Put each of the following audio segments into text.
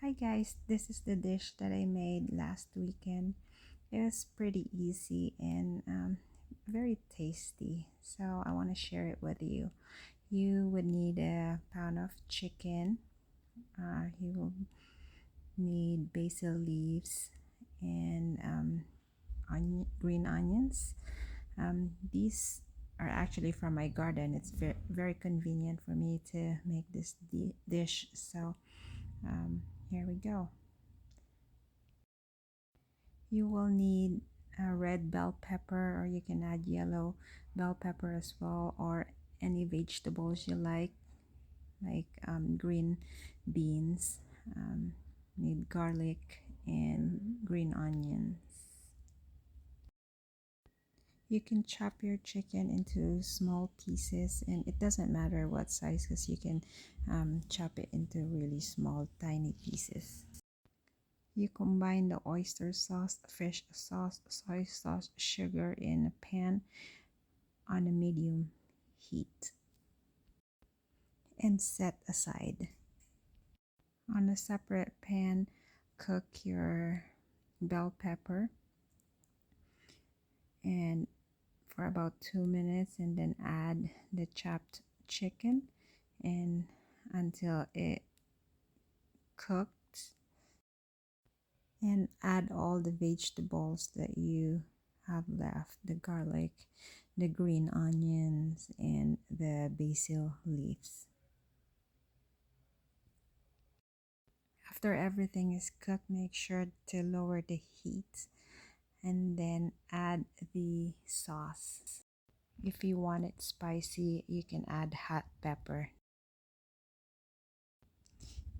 Hi guys, this is the dish that I made last weekend. It was pretty easy and very tasty, so I want to share it with you. You would need a pound of chicken. You will need basil leaves and green onions. These are actually from my garden. It's very convenient for me to make this dish. So here we go. You will need a red bell pepper, or you can add yellow bell pepper as well, or any vegetables you like green beans. Need garlic and green onions. You can chop your chicken into small pieces, and it doesn't matter what size because you can chop it into really small, tiny pieces. You combine the oyster sauce, fish sauce, soy sauce, sugar in a pan on a medium heat and set aside. On a separate pan, cook your bell pepper and for about 2 minutes, and then add the chopped chicken and until it cooked, and add all the vegetables that you have left, the garlic, the green onions, and the basil leaves. After everything is cooked, make sure to lower the heat and then add the sauce. If you want it spicy, you can add hot pepper.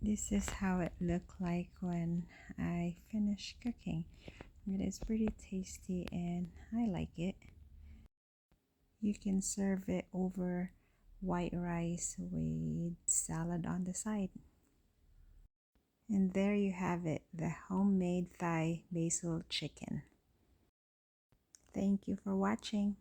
This is how it looked like when I finished cooking. It is pretty tasty and I like it. You can serve it over white rice with salad on the side. And there you have it, the homemade Thai basil chicken. Thank you for watching.